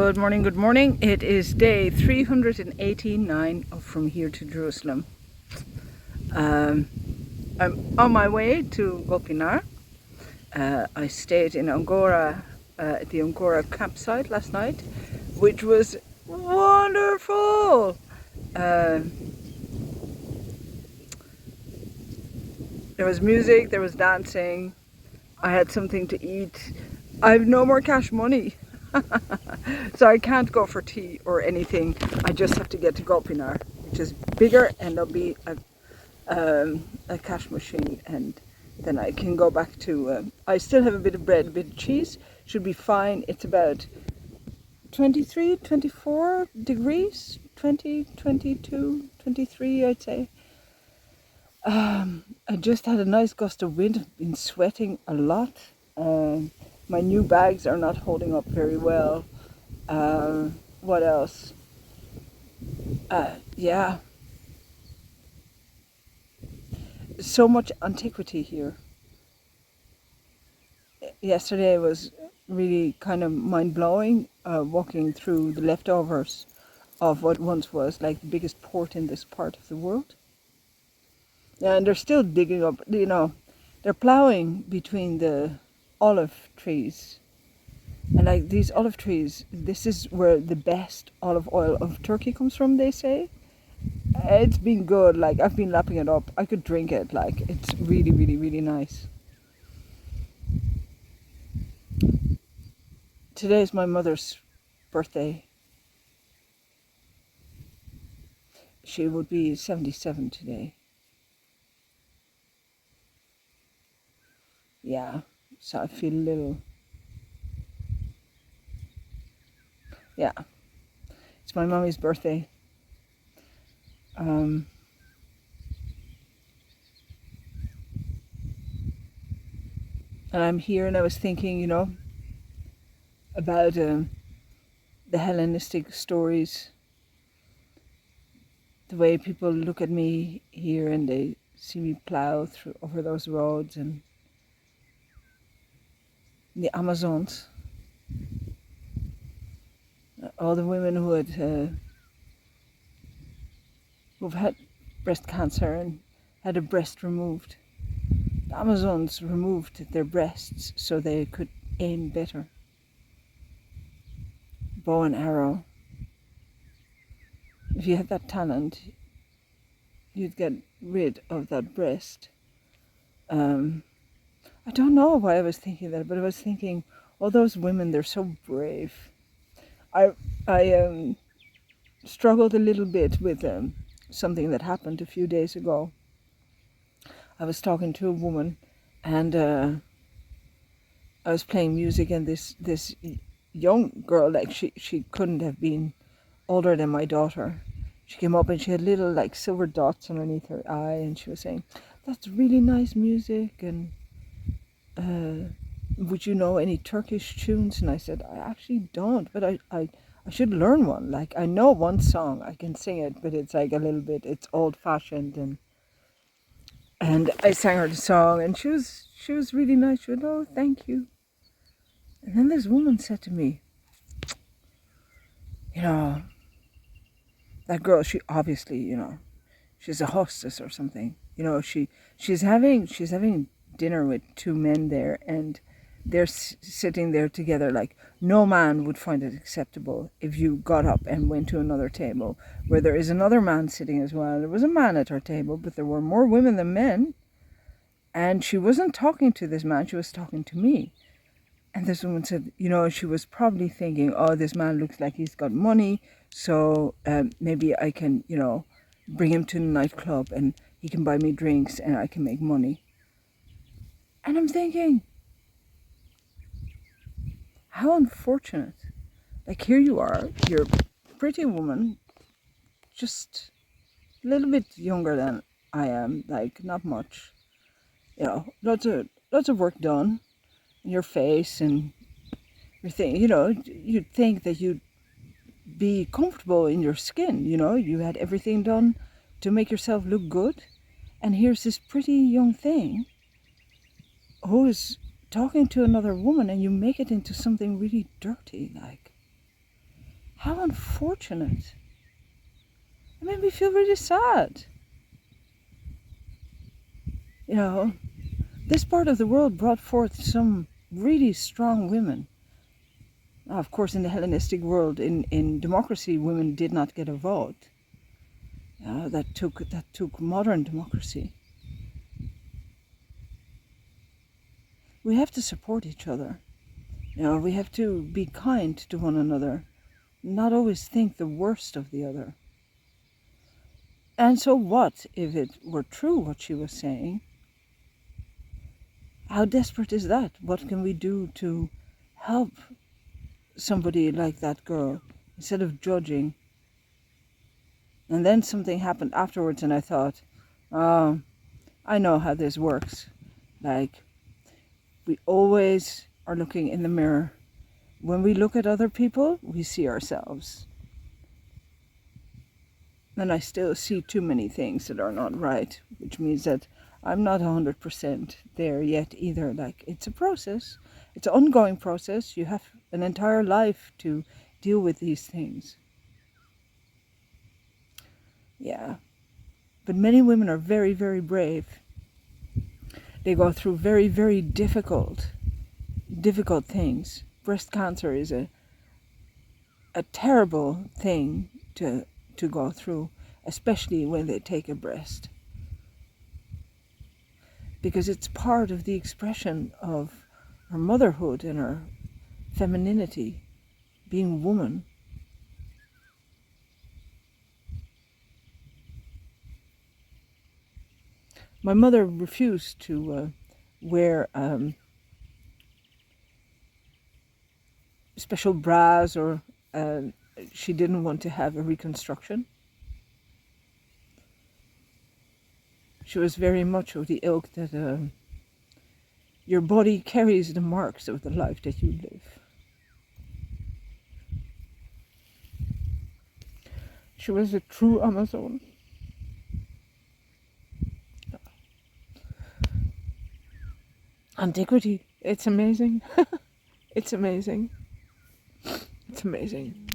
Good morning, good morning. It is day 389 of From Here to Jerusalem. I'm on my way to Gülpinar. I stayed in Agora, at the Agora campsite last night, which was wonderful. There was music, there was dancing. I had something to eat. I have no more cash money. So I can't go for tea or anything. I just have to get to Gülpinar, which is bigger, and there'll be a cash machine, and then I can go back to I still have a bit of bread, a bit of cheese, should be fine. It's about 23, 24 degrees, 20, 22, 23 I'd say. I just had a nice gust of wind. I've been sweating a lot. My new bags are not holding up very well. What else? Yeah. So much antiquity here. Yesterday was really kind of mind-blowing, walking through the leftovers of what once was like the biggest port in this part of the world. And they're still digging up, they're ploughing between the olive trees. And like these olive trees, this is where the best olive oil of Turkey comes from, they say. It's been good, like I've been lapping it up. I could drink it, like it's really, really, really nice. Today is my mother's birthday. She would be 77 today. Yeah, so I feel a little, yeah, it's my mommy's birthday. And I'm here, and I was thinking, about the Hellenistic stories, the way people look at me here and they see me plow over those roads, and the Amazons, all the women who've had breast cancer and had a breast removed. The Amazons removed their breasts so they could aim better. Bow and arrow. If you had that talent, you'd get rid of that breast. I don't know why I was thinking that, but I was thinking, all those women, they're so brave. I struggled a little bit with something that happened a few days ago. I was talking to a woman, and I was playing music, and this young girl, like she couldn't have been older than my daughter. She came up and she had little like silver dots underneath her eye, and she was saying, "That's really nice music, and would you know any Turkish tunes?" And I said, "I actually don't, but I should learn one. Like I know one song, I can sing it, but it's like a little bit, it's old-fashioned." And I sang her the song, and she was really nice. She went, "Oh, thank you." And then this woman said to me, that girl, she obviously, she's a hostess or something. She's having dinner with two men there, and they're sitting there together. Like no man would find it acceptable if you got up and went to another table where there is another man sitting as well. There was a man at her table, but there were more women than men. And she wasn't talking to this man, she was talking to me. And this woman said, she was probably thinking, "Oh, this man looks like he's got money, so maybe I can, bring him to the nightclub and he can buy me drinks and I can make money." And I'm thinking, how unfortunate. Like here you are, you're a pretty woman, just a little bit younger than I am, like not much. Lots of work done in your face, and you're thinking, you'd think that you'd be comfortable in your skin, you had everything done to make yourself look good. And here's this pretty young thing who is talking to another woman, and you make it into something really dirty, like. How unfortunate. It made me feel really sad. You know, this part of the world brought forth some really strong women. Now, of course, in the Hellenistic world, in democracy, women did not get a vote. That took modern democracy. We have to support each other. We have to be kind to one another, not always think the worst of the other. And so what if it were true what she was saying? How desperate is that? What can we do to help somebody like that girl instead of judging? And then something happened afterwards and I thought, oh, I know how this works. Like, we always are looking in the mirror. When we look at other people, we see ourselves. And I still see too many things that are not right, which means that I'm not 100% there yet either. Like, it's a process. It's an ongoing process. You have an entire life to deal with these things. Yeah. But many women are very, very brave. They go through very, very difficult things. Breast cancer is a terrible thing to go through, especially when they take a breast. Because it's part of the expression of her motherhood and her femininity, being woman. My mother refused to wear special bras, or she didn't want to have a reconstruction. She was very much of the ilk that your body carries the marks of the life that you live. She was a true Amazon. Antiquity, it's amazing. It's amazing. It's amazing.